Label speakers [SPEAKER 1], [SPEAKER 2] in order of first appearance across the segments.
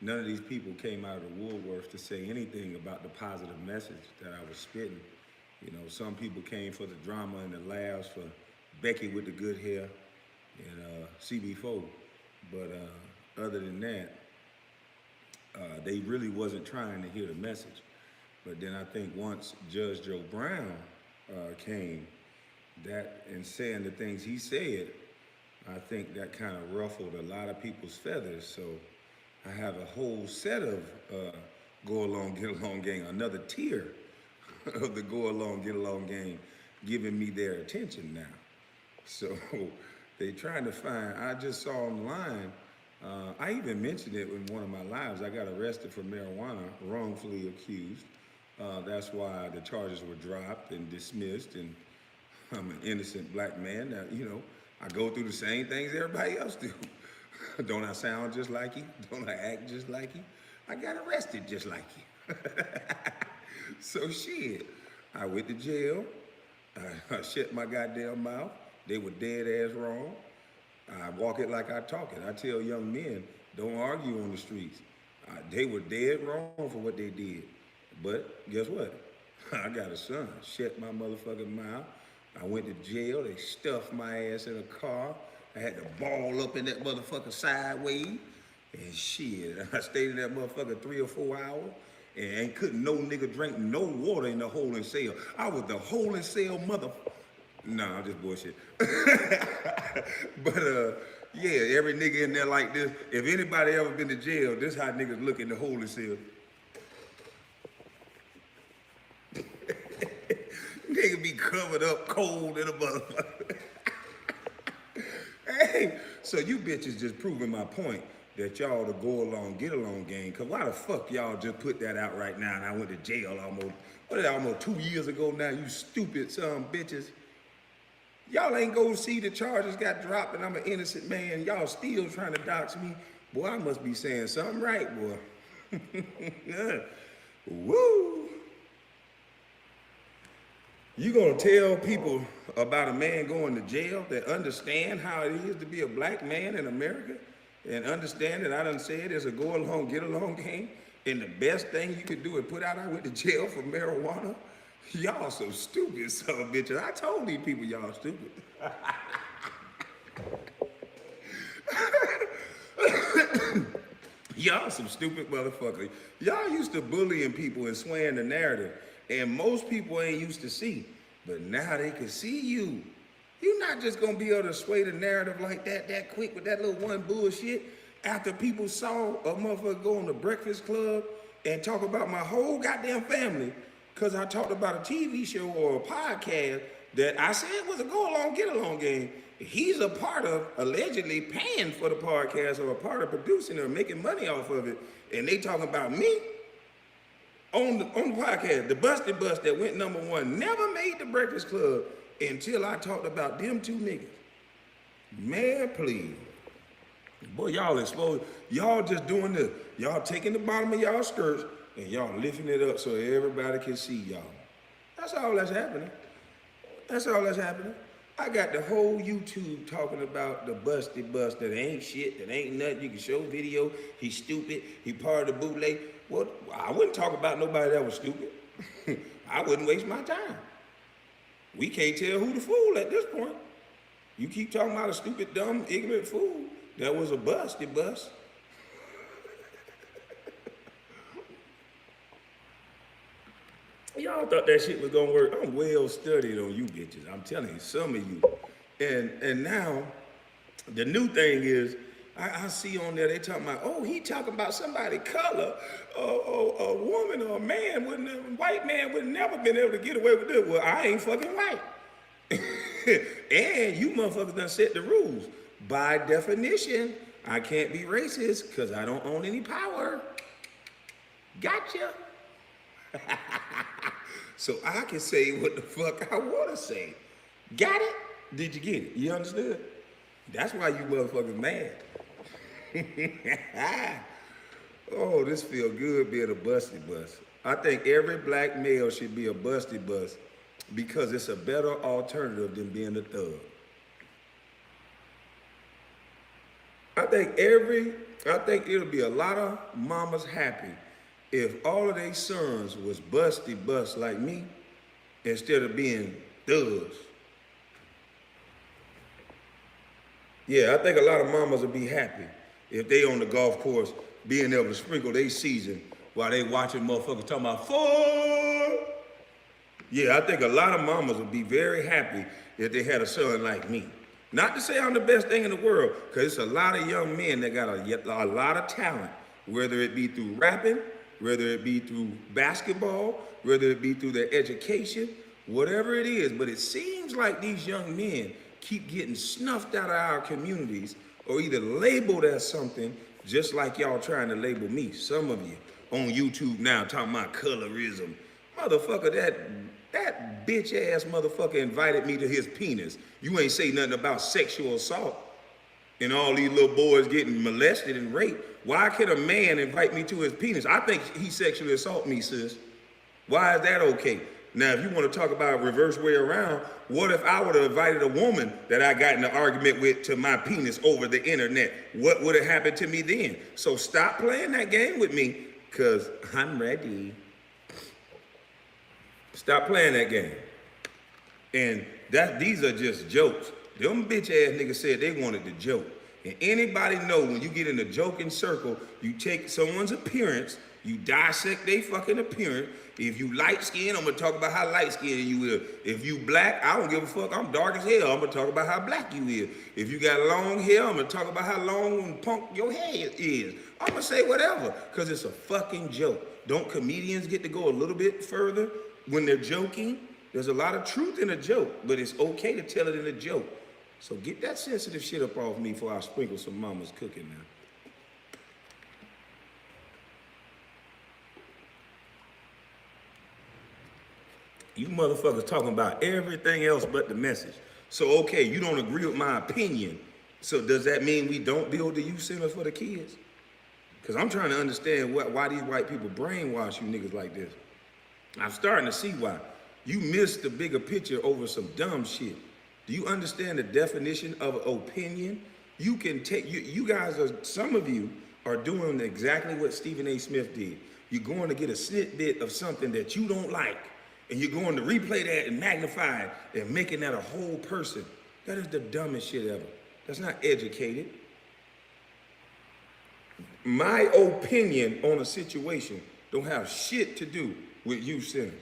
[SPEAKER 1] none of these people came out of the woodworks to say anything about the positive message that I was spitting. You know, some people came for the drama and the laughs for Becky with the good hair and CB4. But other than that, they really wasn't trying to hear the message. But then I think once Judge Joe Brown came, that and saying the things he said, I think that kind of ruffled a lot of people's feathers. So I have a whole set of go along, get along gang, another tier of the go along, get along gang, giving me their attention now. So they trying to find, I just saw online, I even mentioned it in one of my lives. I got arrested for marijuana, wrongfully accused. That's why the charges were dropped and dismissed, and I'm an innocent black man. Now, you know, I go through the same things everybody else do. Don't I sound just like you? Don't I act just like you? I got arrested just like you. So shit, I went to jail. I shut my goddamn mouth. They were dead ass wrong. I walk it like I talk it. I tell young men, don't argue on the streets. They were dead wrong for what they did. But guess what? I got a son. Shut my motherfucking mouth. I went to jail. They stuffed my ass in a car. I had to ball up in that motherfucker sideways. And shit, I stayed in that motherfucker 3 or 4 hours. And couldn't no nigga drink no water in the holding cell. I was the holding cell motherfucker. Nah, I'm just bullshit. But yeah, every nigga in there like this, if anybody ever been to jail, this how niggas look in the holding cell. Nigga be covered up cold in a motherfucker. Hey, so you bitches just proving my point that y'all the go along, get along gang. Cause why the fuck y'all just put that out right now and I went to jail almost 2 years ago now, you stupid son bitches. Y'all ain't go see the charges got dropped and I'm an innocent man. Y'all still trying to dox me. Boy, I must be saying something right, boy. Woo! You gonna tell people about a man going to jail that understand how it is to be a black man in America and understand that I done said it's a go along, get along game, and the best thing you could do is put out I went to jail for marijuana? Y'all so stupid, son of bitches. I told these people y'all stupid. Y'all some stupid motherfuckers. Y'all used to bullying people and swaying the narrative. And most people ain't used to see. But now they can see you. You're not just gonna be able to sway the narrative like that quick with that little one bullshit after people saw a motherfucker go on the Breakfast Club and talk about my whole goddamn family because I talked about a TV show or a podcast that I said was a go along, get along game. He's a part of allegedly paying for the podcast or a part of producing or making money off of it. And they talking about me on the podcast. The Busted Bust that went #1 never made the Breakfast Club until I talked about them two niggas. Man, please. Boy, y'all exposed. Y'all just doing this. Y'all taking the bottom of y'all skirts and y'all lifting it up so everybody can see y'all. That's all that's happening. That's all that's happening. I got the whole YouTube talking about the Busted Bust that ain't shit, that ain't nothing. You can show video. He's stupid. He part of the bootleg. Well, I wouldn't talk about nobody that was stupid. I wouldn't waste my time. We can't tell who the fool at this point. You keep talking about a stupid, dumb, ignorant fool that was a busted bust. Y'all thought that shit was gonna work. I'm well studied on you bitches. I'm telling you, some of you. And now, the new thing is, I see on there, they talking about, oh, he talking about somebody color, a woman or a man, white man would never been able to get away with this. Well, I ain't fucking white. And you motherfuckers done set the rules. By definition, I can't be racist because I don't own any power. Gotcha. So I can say what the fuck I want to say. Got it? Did you get it? You understood? That's why you motherfuckers mad. Oh, this feel good being a busted bus. I think every black male should be a busted bus because it's a better alternative than being a thug. I think every I think it'll be a lot of mamas happy if all of their sons was busty bust like me instead of being thugs. Yeah, I think a lot of mamas would be happy if they on the golf course being able to sprinkle their season while they watching motherfuckers talking about four. Yeah, I think a lot of mamas would be very happy if they had a son like me. Not to say I'm the best thing in the world, because it's a lot of young men that got a lot of talent, whether it be through rapping, whether it be through basketball, whether it be through their education, whatever it is. But it seems like these young men keep getting snuffed out of our communities or either labeled as something, just like y'all trying to label me. Some of you on YouTube now talking about colorism. Motherfucker, that bitch ass motherfucker invited me to his penis. You ain't say nothing about sexual assault and all these little boys getting molested and raped. Why can a man invite me to his penis? I think he sexually assaulted me, sis. Why is that okay? Now, if you want to talk about reverse way around, what if I would have invited a woman that I got in an argument with to my penis over the internet? What would have happened to me then? So stop playing that game with me, because I'm ready. Stop playing that game. And these are just jokes. Them bitch ass niggas said they wanted to joke. And anybody know when you get in the joking circle, you take someone's appearance, you dissect their fucking appearance. If you light skinned, I'm gonna talk about how light skinned you is. If you black, I don't give a fuck, I'm dark as hell. I'm gonna talk about how black you is. If you got long hair, I'm gonna talk about how long and punk your hair is. I'm gonna say whatever, because it's a fucking joke. Don't comedians get to go a little bit further when they're joking? There's a lot of truth in a joke, but it's okay to tell it in a joke. So get that sensitive shit up off me before I sprinkle some mama's cooking now. You motherfuckers talking about everything else but the message. So, okay, you don't agree with my opinion. So does that mean we don't build the youth center for the kids? Because I'm trying to understand why these white people brainwash you niggas like this. I'm starting to see why. You missed the bigger picture over some dumb shit. Do you understand the definition of opinion? You can take, you guys are, some of you are doing exactly what Stephen A. Smith did. You're going to get a snippet of something that you don't like, and you're going to replay that and magnify it and making that a whole person. That is the dumbest shit ever. That's not educated. My opinion on a situation don't have shit to do with youth centers.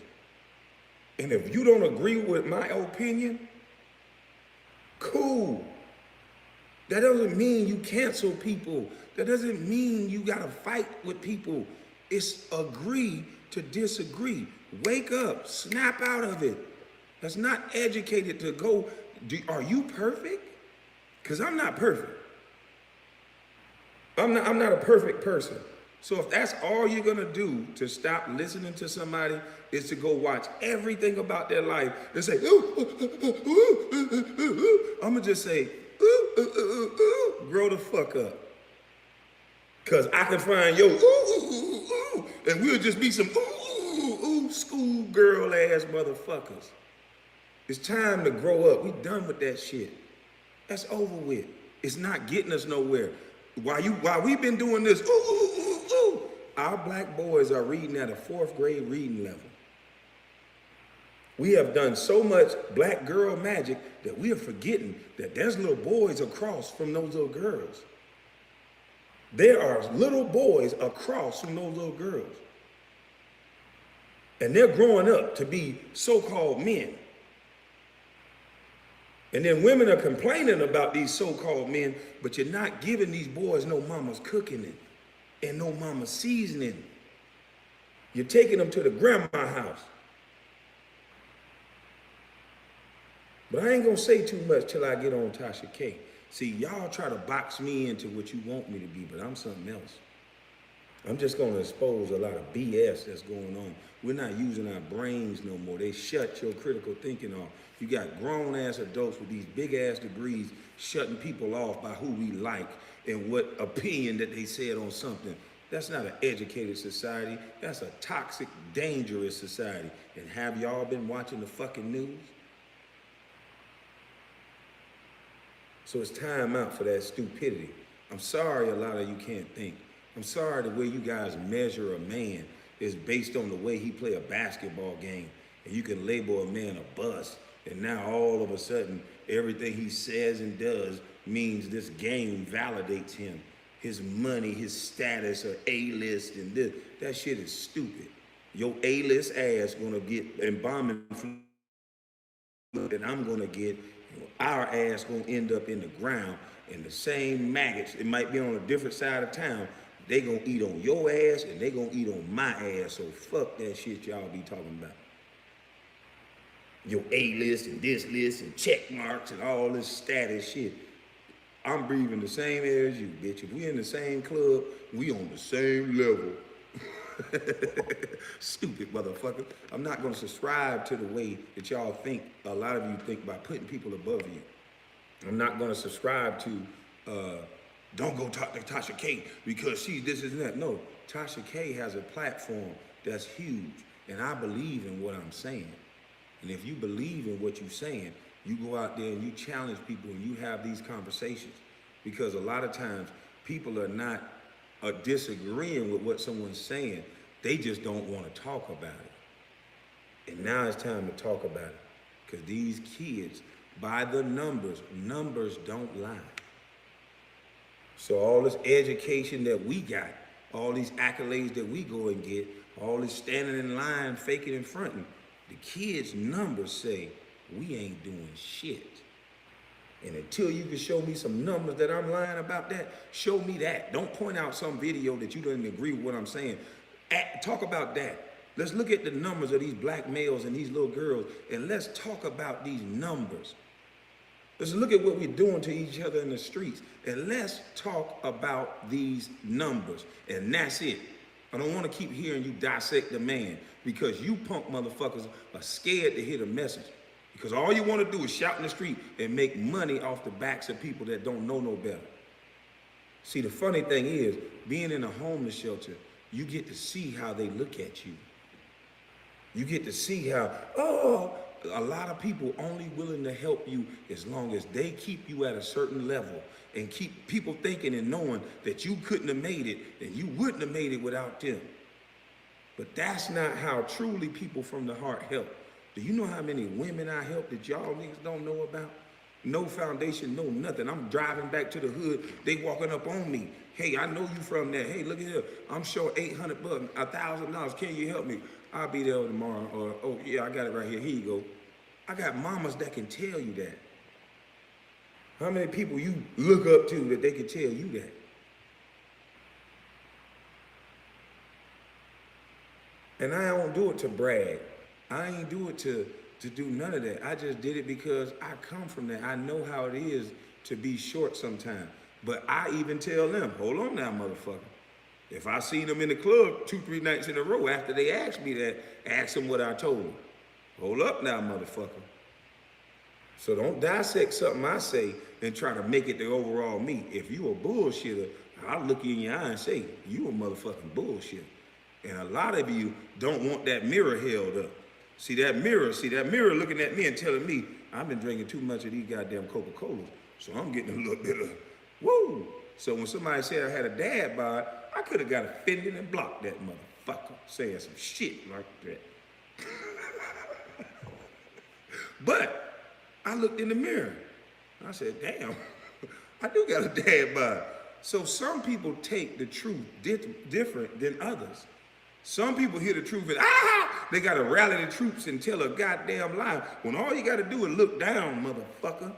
[SPEAKER 1] And if you don't agree with my opinion, cool. That doesn't mean you cancel people. That doesn't mean you gotta fight with people. It's agree to disagree. Wake up, snap out of it. That's not educated to go, are you perfect? Because I'm not perfect. I'm not a perfect person. So if that's all you're gonna do to stop listening to somebody is to go watch everything about their life and say, I'm gonna just say, grow the fuck up. Cause I can find your and we'll just be some school girl ass motherfuckers. It's time to grow up. We done with that shit. That's over with. It's not getting us nowhere. While we've been doing this, our black boys are reading at a 4th grade reading level. We have done so much black girl magic that we are forgetting that there's little boys across from those little girls. There are little boys across from those little girls. And they're growing up to be so-called men. And then women are complaining about these so-called men, but you're not giving these boys no mama's cooking it and no mama's seasoning. You're taking them to the grandma house. But I ain't gonna say too much till I get on Tasha K. See, y'all try to box me into what you want me to be, but I'm something else. I'm just gonna expose a lot of BS that's going on. We're not using our brains no more. They shut your critical thinking off. You got grown ass adults with these big ass degrees shutting people off by who we like and what opinion that they said on something. That's not an educated society. That's a toxic, dangerous society. And have y'all been watching the fucking news? So it's time out for that stupidity. I'm sorry a lot of you can't think. I'm sorry the way you guys measure a man is based on the way he play a basketball game. And you can label a man a bust. And now all of a sudden, everything he says and does means this game validates him. His money, his status, or A-list, and this. That shit is stupid. Your A-list ass gonna get embalming that I'm gonna get, our ass gonna end up in the ground, and the same maggots, it might be on a different side of town, they gonna eat on your ass and they gonna eat on my ass. So fuck that shit y'all be talking about. Your A-list and this list and check marks and all this status shit. I'm breathing the same air as you, bitch. If we in the same club, we on the same level. Stupid motherfucker. I'm not gonna subscribe to the way that y'all think, a lot of you think, by putting people above you. I'm not gonna subscribe to, don't go talk to Tasha K because she's this and that. No, Tasha K has a platform that's huge, and I believe in what I'm saying. And if you believe in what you're saying, you go out there and you challenge people and you have these conversations. Because a lot of times people are not disagreeing with what someone's saying. They just don't want to talk about it. And now it's time to talk about it. Because these kids, by the numbers don't lie. So all this education that we got, all these accolades that we go and get, all this standing in line, faking and fronting, the kids' numbers say we ain't doing shit. And until you can show me some numbers that I'm lying about that, show me that. Don't point out some video that you don't agree with what I'm saying. Talk about that. Let's look at the numbers of these black males and these little girls, and let's talk about these numbers. Let's look at what we're doing to each other in the streets, and let's talk about these numbers. And that's it. I don't want to keep hearing you dissect the man, because you punk motherfuckers are scared to hear the message. Because all you want to do is shout in the street and make money off the backs of people that don't know no better. See, the funny thing is, being in a homeless shelter, you get to see how they look at you. You get to see how, a lot of people only willing to help you as long as they keep you at a certain level and keep people thinking and knowing that you couldn't have made it and you wouldn't have made it without them. But that's not how truly people from the heart help. Do you know how many women I help that y'all niggas don't know about? No foundation, no nothing. I'm driving back to the hood. They walking up on me. Hey, I know you from there. Hey, look at here. I'm short $800, $1,000. Can you help me? I'll be there tomorrow. Or, oh yeah, I got it right here. Here you go. I got mamas that can tell you that. How many people you look up to that they can tell you that? And I don't do it to brag. I ain't do it to do none of that. I just did it because I come from that. I know how it is to be short sometimes. But I even tell them, hold on now, motherfucker. If I see them in the club 2-3 nights in a row after they ask me that, ask them what I told them. Hold up now, motherfucker. So don't dissect something I say and try to make it the overall me. If you a bullshitter, I'll look you in your eye and say, you a motherfucking bullshitter. And a lot of you don't want that mirror held up. See that mirror looking at me and telling me, I've been drinking too much of these goddamn Coca-Colas, so I'm getting a little bit of, woo. So when somebody said I had a dad bod, I could have got offended and blocked that motherfucker saying some shit like that. But I looked in the mirror. I said, damn, I do got a dad bod. So some people take the truth different than others. Some people hear the truth and they gotta rally the troops and tell a goddamn lie. When all you gotta do is look down, motherfucker.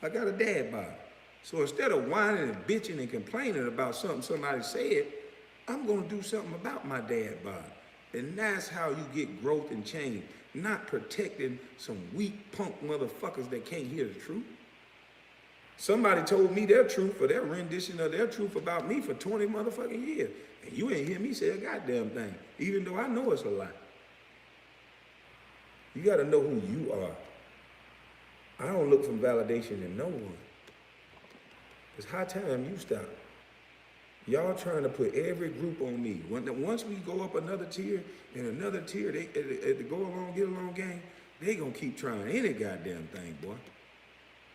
[SPEAKER 1] I got a dad bod. So instead of whining and bitching and complaining about something somebody said, I'm gonna do something about my dad bod. And that's how you get growth and change. Not protecting some weak punk motherfuckers that can't hear the truth. Somebody told me their truth or their rendition of their truth about me for 20 motherfucking years. And you ain't hear me say a goddamn thing, even though I know it's a lie. You gotta know who you are. I don't look for validation in no one. It's high time you stop. Y'all trying to put every group on me. Once we go up another tier and another tier, they at the go along, get along game, they gonna keep trying any goddamn thing, boy.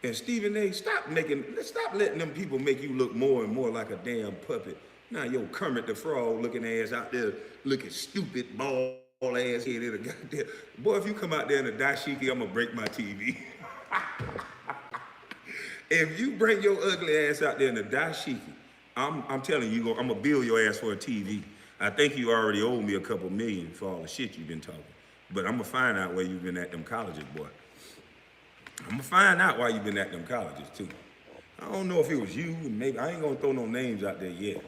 [SPEAKER 1] And Stephen A, stop letting them people make you look more and more like a damn puppet. Now your Kermit the Frog looking ass out there looking stupid, bald ass head in a goddamn. Boy, if you come out there in a dashiki, I'm gonna break my TV. If you bring your ugly ass out there in a dashiki, I'm telling you, I'm gonna bill your ass for a TV. I think you already owe me a couple million for all the shit you've been talking. But I'm gonna find out where you've been at them colleges, boy. I'm gonna find out why you've been at them colleges too. I don't know if it was you, maybe I ain't gonna throw no names out there yet.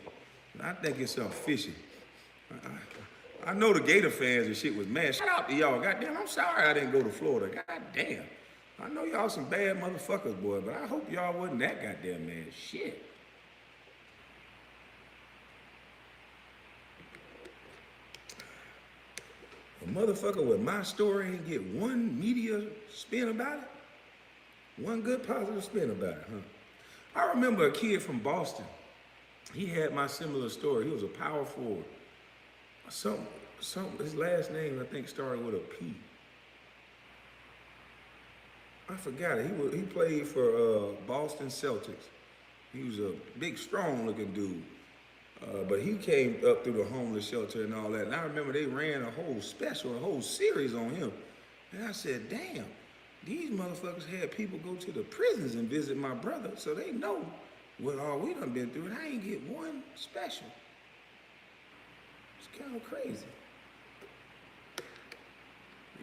[SPEAKER 1] But I think it's something fishy. I know the Gator fans and shit was mad. Shout out to y'all. Goddamn, I'm sorry I didn't go to Florida. Goddamn. I know y'all some bad motherfuckers, boy, but I hope y'all wasn't that goddamn mad. Shit. A motherfucker with my story ain't get one media spin about it? One good positive spin about it, huh? I remember a kid from Boston. He had my similar story. He was a power forward. His last name, I think, started with a P. I forgot it. He played for Boston Celtics. He was a big, strong-looking dude. But he came up through the homeless shelter and all that. And I remember they ran a whole special, a whole series on him. And I said, damn, these motherfuckers had people go to the prisons and visit my brother so they know what all we done been through. And I ain't get one special. It's kind of crazy.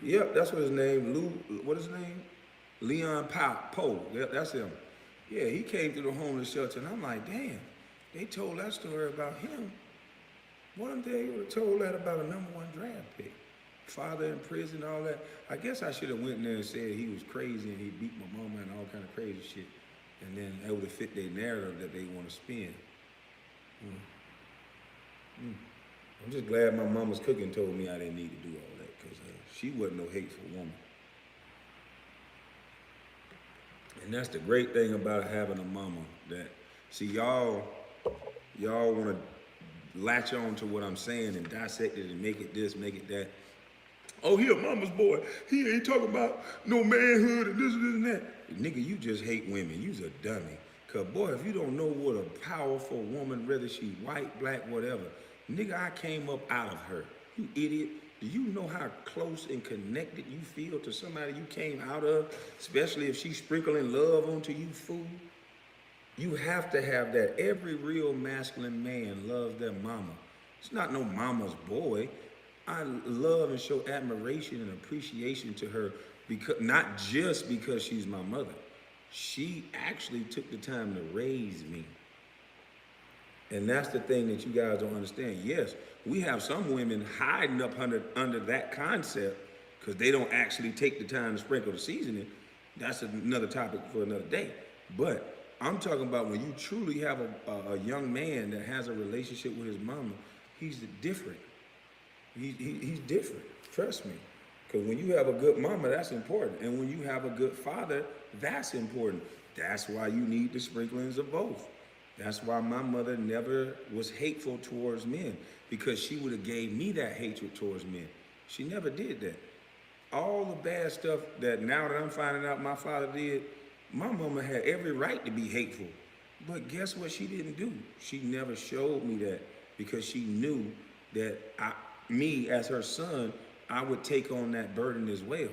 [SPEAKER 1] Yep, that's what his name, what is his name? Leon Poe, yep, that's him. Yeah, he came through the homeless shelter and I'm like, damn. They told that story about him. One day would have told that about a #1 draft pick. Father in prison, all that. I guess I should have went in there and said he was crazy and he beat my mama and all kind of crazy shit. And then that would have fit their narrative that they want to spin. I'm just glad my mama's cooking told me I didn't need to do all that because she wasn't no hateful woman. And that's the great thing about having a mama that, see, y'all want to latch on to what I'm saying and dissect it and make it this, make it that. Oh, he a mama's boy. He ain't talking about no manhood and this and that. Nigga, you just hate women. You's a dummy. Cause boy, if you don't know what a powerful woman, whether she white, black, whatever, nigga, I came up out of her. You idiot. Do you know how close and connected you feel to somebody you came out of, especially if she's sprinkling love onto you, fool? You have to have that. Every real masculine man loves their mama. It's not no mama's boy. I love and show admiration and appreciation to her because not just because she's my mother. She actually took the time to raise me. And that's the thing that you guys don't understand. Yes, we have some women hiding up under that concept because they don't actually take the time to sprinkle the seasoning. That's another topic for another day. But I'm talking about when you truly have a young man that has a relationship with his mama, he's different. He's different, trust me. Because when you have a good mama, that's important. And when you have a good father, that's important. That's why you need the sprinklings of both. That's why my mother never was hateful towards men, because she would have gave me that hatred towards men. She never did that. All the bad stuff that now that I'm finding out my father did, my mama had every right to be hateful. But guess what she didn't do? She never showed me that because she knew that me as her son, I would take on that burden as well.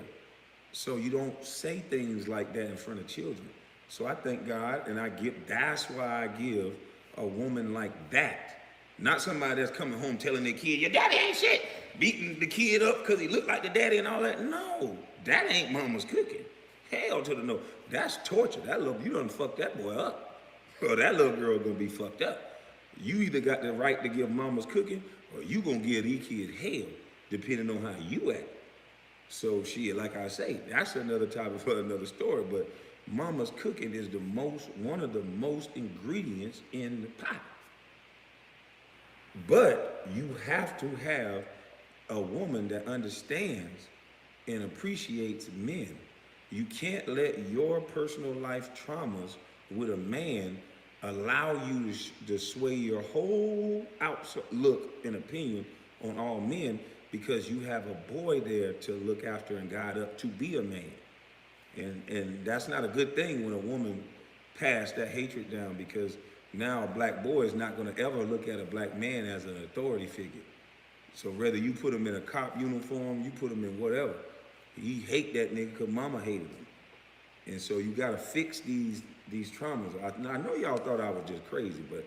[SPEAKER 1] So you don't say things like that in front of children. So I thank God, and that's why I give a woman like that. Not somebody that's coming home telling their kid, your daddy ain't shit, beating the kid up because he looked like the daddy and all that. No, that ain't mama's cooking. Hell to the no. That's torture. You done fucked that boy up. Or that little girl gonna be fucked up. You either got the right to give mama's cooking or you gonna give these kids hell, depending on how you act. So shit, like I say, that's another topic for another story, but mama's cooking is one of the most ingredients in the pot. But you have to have a woman that understands and appreciates men. You can't let your personal life traumas with a man allow you to sway your whole outlook and opinion on all men because you have a boy there to look after and guide up to be a man. And that's not a good thing when a woman passed that hatred down, because now a black boy is not going to ever look at a black man as an authority figure. So whether you put him in a cop uniform, you put him in whatever, he hate that nigga because mama hated him. And so you got to fix these traumas. I know y'all thought I was just crazy, but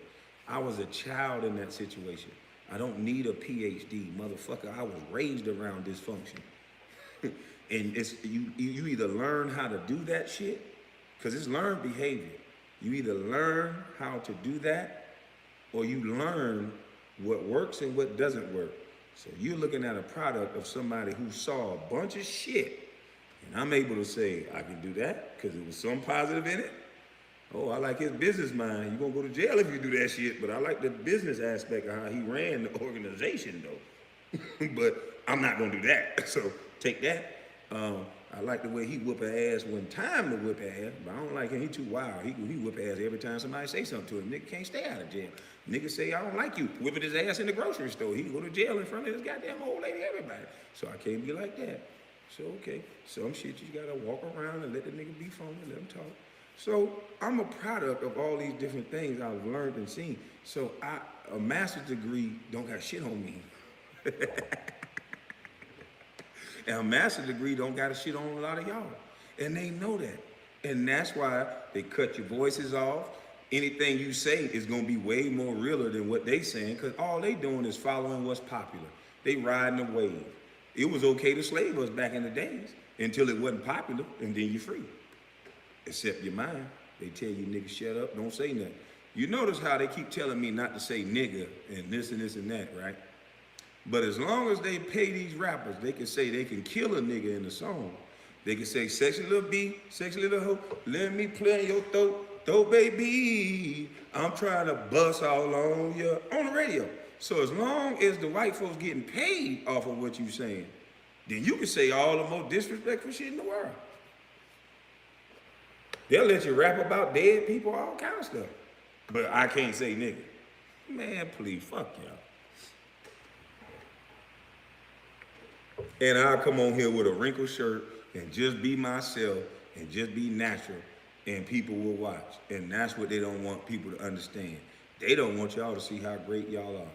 [SPEAKER 1] I was a child in that situation. I don't need a PhD, motherfucker. I was raised around dysfunction. And it's you either learn how to do that shit, because it's learned behavior. You either learn how to do that, or you learn what works and what doesn't work. So you're looking at a product of somebody who saw a bunch of shit, and I'm able to say, I can do that because it was some positive in it. Oh, I like his business mind. You're gonna go to jail if you do that shit, but I like the business aspect of how he ran the organization though. But I'm not gonna do that, so take that. I like the way he whoop her ass when time to whip her ass, but I don't like him. He too wild. He whip her ass every time somebody say something to him. Nigga can't stay out of jail. Nigga say, I don't like you. Whipping his ass in the grocery store. He can go to jail in front of his goddamn old lady, everybody. So I can't be like that. So, okay, some shit you gotta walk around and let the nigga be phony, let him talk. So I'm a product of all these different things I've learned and seen. So a master's degree don't got shit on me. And a master's degree don't got a shit on a lot of y'all. And they know that. And that's why they cut your voices off. Anything you say is gonna be way more realer than what they saying, because all they doing is following what's popular. They riding the wave. It was okay to slave us back in the days until it wasn't popular, and then you're free. Except your mind. They tell you, nigga, shut up, don't say nothing. You notice how they keep telling me not to say nigga and this and that, right? But as long as they pay these rappers, they can say they can kill a nigga in a song. They can say, sexy little B, sexy little hoe, let me play in your throat, baby. I'm trying to bust all on you on the radio. So as long as the white folks getting paid off of what you saying, then you can say all the most disrespectful shit in the world. They'll let you rap about dead people, all kind of stuff. But I can't say nigga. Man, please, fuck y'all. And I'll come on here with a wrinkled shirt and just be myself and just be natural, and people will watch. And that's what they don't want people to understand. They don't want y'all to see how great y'all are.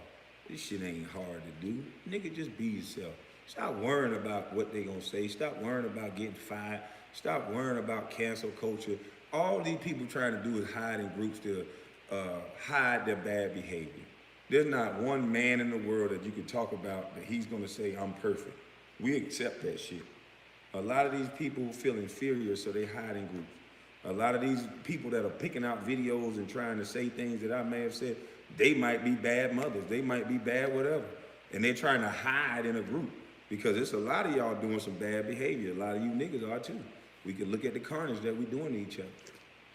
[SPEAKER 1] This shit ain't hard to do. Nigga, just be yourself. Stop worrying about what they gonna say. Stop worrying about getting fired. Stop worrying about cancel culture. All these people trying to do is hide in groups to hide their bad behavior. There's not one man in the world that you can talk about that he's gonna say, I'm perfect. We accept that shit. A lot of these people feel inferior, so they hide in groups. A lot of these people that are picking out videos and trying to say things that I may have said, they might be bad mothers, they might be bad whatever. And they're trying to hide in a group because it's a lot of y'all doing some bad behavior. A lot of you niggas are too. We can look at the carnage that we're doing to each other.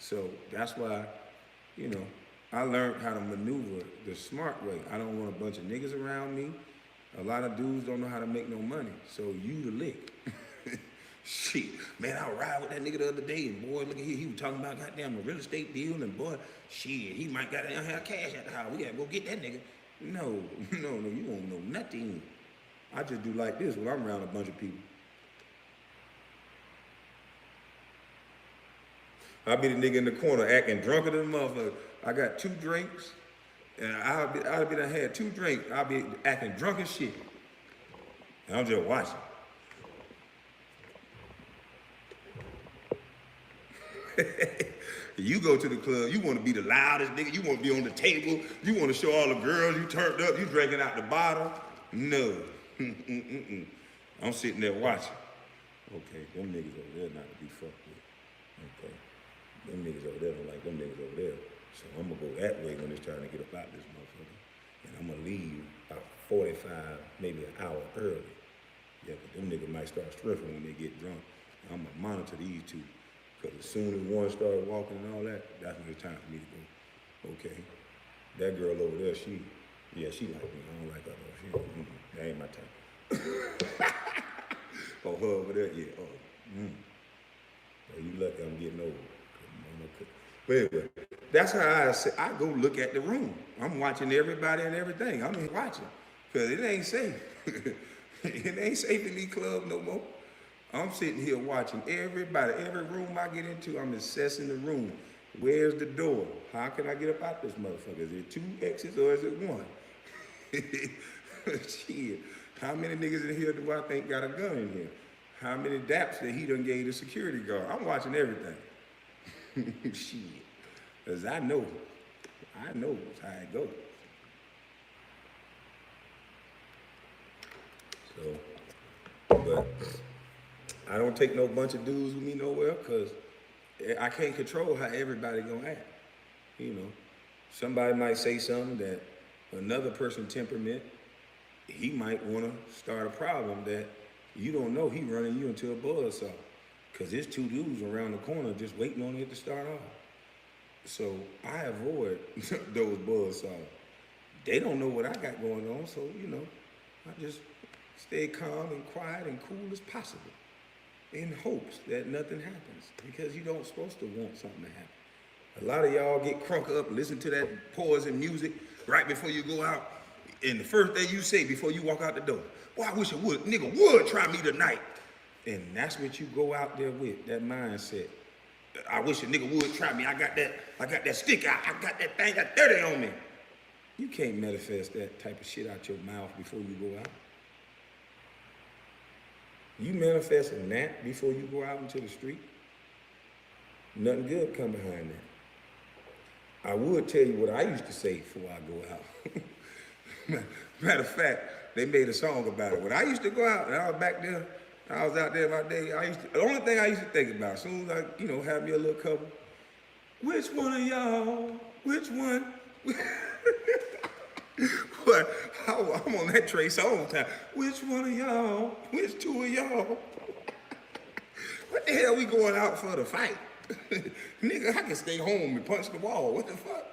[SPEAKER 1] So that's why, you know, I learned how to maneuver the smart way. I don't want a bunch of niggas around me. A lot of dudes don't know how to make no money. So you the lick. Shit, man, I ride with that nigga the other day, and boy, look at here, he was talking about goddamn a real estate deal, and boy, shit, he might goddamn have cash at the house. We gotta go get that nigga. No, you won't know nothing. I just do like this when I'm around a bunch of people. I'll be the nigga in the corner acting drunker than a motherfucker. I got 2 drinks, and I'll be done had 2 drinks. I'll be acting drunk as shit. And I'm just watching. You go to the club, you want to be the loudest nigga, you want to be on the table, you want to show all the girls you turned up, you drinking out the bottle. No. I'm sitting there watching. Okay, them niggas over there not to be fucked with. Okay. Them niggas over there don't like them niggas over there. So I'm gonna go that way when it's time to get up out this motherfucker. And I'm gonna leave about 45, maybe an hour early. Yeah, but them niggas might start stripping when they get drunk. I'm gonna monitor these 2. Because as soon as one started walking and all that, that's when it's time for me to go, okay, that girl over there, she like me. I don't like her though. That ain't my type. Oh, her over there, yeah. Oh, you lucky I'm getting old. But anyway, that's how I say, I go look at the room. I'm watching everybody and everything. I'm watching. Because it ain't safe. It ain't safe in these clubs no more. I'm sitting here watching everybody, every room I get into, I'm assessing the room. Where's the door? How can I get up out this motherfucker? Is it 2 exits or is it 1? Shit. How many niggas in here do I think got a gun in here? How many daps that he done gave the security guard? I'm watching everything. Shit. Because I know how it goes. So, but I don't take no bunch of dudes with me nowhere because I can't control how everybody gonna act. You know, somebody might say something that another person's temperament, he might wanna start a problem that you don't know he running you into a buzzsaw. Cause there's 2 dudes around the corner just waiting on it to start off. So I avoid those buzzsaws. They don't know what I got going on, so you know, I just stay calm and quiet and cool as possible in hopes that nothing happens because you don't supposed to want something to happen. A lot of y'all get crunk up, listen to that poison music right before you go out, and the first thing you say before you walk out the door, boy, I wish a nigga would try me tonight. And that's what you go out there with, that mindset. I wish a nigga would try me. I got that stick out. I got that thing got 30 on me. You can't manifest that type of shit out your mouth before you go out. You manifesting that before you go out into the street, nothing good come behind that. I would tell you what I used to say before I go out. Matter of fact, they made a song about it. When I used to go out, and I was back there, I was out there my day, the only thing I used to think about, as soon as I, have me a little couple, which one of y'all, which one? But I'm on that Trey Songz time. Which one of y'all? Which 2 of y'all? What the hell we going out for to fight? Nigga, I can stay home and punch the wall. What the fuck?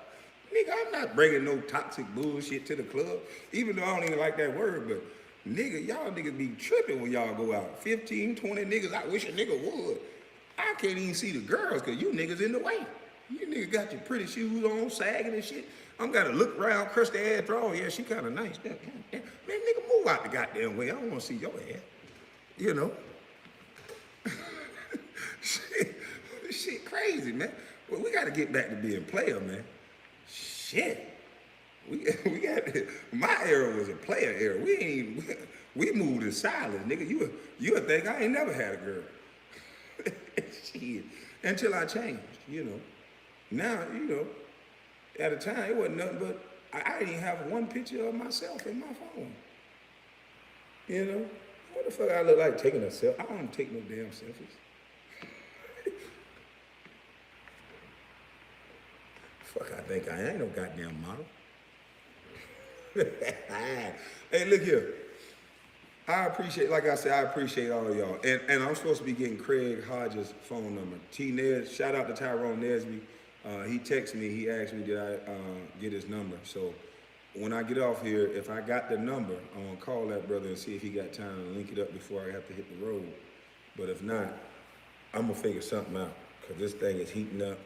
[SPEAKER 1] Nigga, I'm not bringing no toxic bullshit to the club, even though I don't even like that word, but nigga, y'all niggas be tripping when y'all go out. 15, 20 niggas, I wish a nigga would. I can't even see the girls because you niggas in the way. You niggas got your pretty shoes on, sagging and shit. I'm gotta look around, crush the ass draw. Yeah, she kind of nice. Man, nigga, move out the goddamn way. I don't want to see your ass. You know? shit crazy, man. Well, we gotta get back to being player, man. Shit. We got my era was a player era. We moved in silence, nigga. You would think I ain't never had a girl. Shit. Until I changed, Now, at a time it wasn't nothing but I didn't even have one picture of myself in my phone. What the fuck I look like taking a selfie? I don't take no damn selfies. Fuck, I think I ain't no goddamn model. Hey, look here. I appreciate all of y'all. And I'm supposed to be getting Craig Hodges' phone number. T-Nez, shout out to Tyrone Nesby. He texted me, he asked me, did I get his number? So when I get off here, if I got the number, I'm gonna call that brother and see if he got time to link it up before I have to hit the road. But if not, I'm gonna figure something out, because this thing is heating up.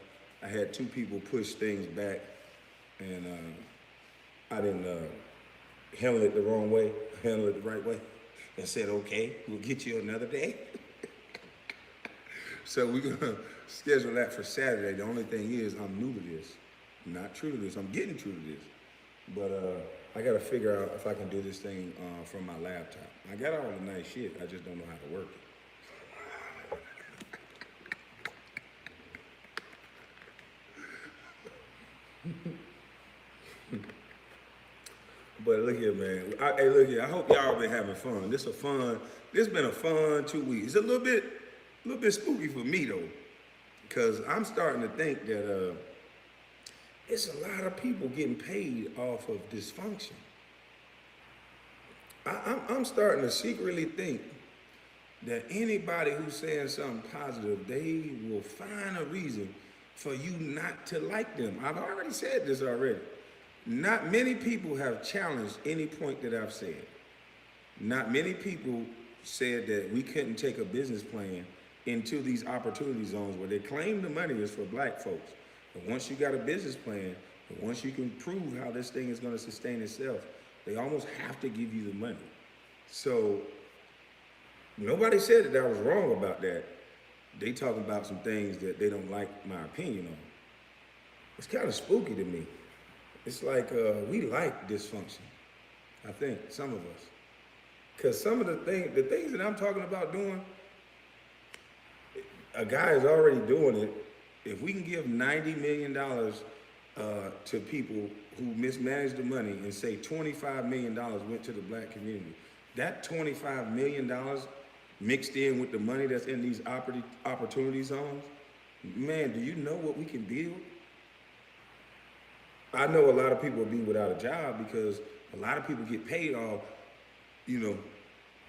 [SPEAKER 1] I had 2 people push things back, and I didn't handle it the wrong way, handle it the right way, and said, okay, we'll get you another day. So we're gonna schedule that for Saturday. The only thing is, I'm new to this, not true to this. I'm getting true to this, but I gotta figure out if I can do this thing from my laptop. I got all the nice shit, I just don't know how to work it. But look here, man. Hey, look here. I hope y'all been having fun. This been a fun 2 weeks. It's a little bit spooky for me though, because I'm starting to think that it's a lot of people getting paid off of dysfunction. I'm starting to secretly think that anybody who's saying something positive, they will find a reason for you not to like them. I've already said this already. Not many people have challenged any point that I've said. Not many people said that we couldn't take a business plan into these opportunity zones where they claim the money is for black folks. But once you got a business plan, and once you can prove how this thing is gonna sustain itself, they almost have to give you the money. So Nobody said that I was wrong about that. They talking about some things that they don't like my opinion on. It's kind of spooky to me. It's like we like dysfunction. I think some of us, because some of the things that I'm talking about doing, a guy is already doing it. If we can give $90 million to people who mismanaged the money and say $25 million went to the black community, that $25 million mixed in with the money that's in these opportunity zones, man, do you know what we can build? I know a lot of people will be without a job because a lot of people get paid off, you know,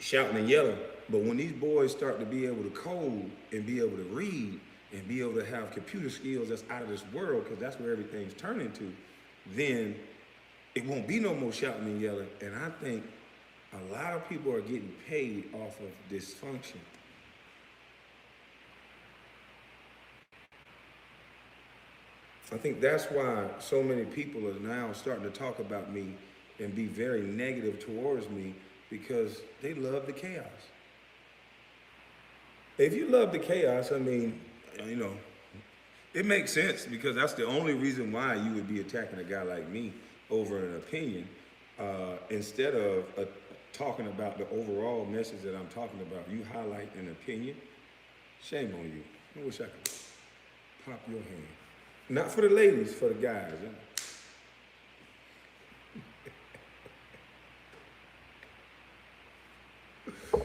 [SPEAKER 1] shouting and yelling. But when these boys start to be able to code and be able to read and be able to have computer skills that's out of this world, because that's where everything's turning to, then it won't be no more shouting and yelling. And I think a lot of people are getting paid off of dysfunction. I think that's why so many people are now starting to talk about me and be very negative towards me, because they love the chaos. If you love the chaos, I mean, you know, it makes sense, because that's the only reason why you would be attacking a guy like me over an opinion, instead of talking about the overall message that I'm talking about. You highlight an opinion. Shame on you. I wish I could pop your hand. Not for the ladies, for the guys. Huh?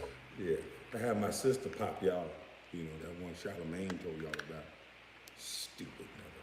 [SPEAKER 1] Yeah, I had my sister pop y'all. You know, that one Charlamagne told y'all about. Stupid mother.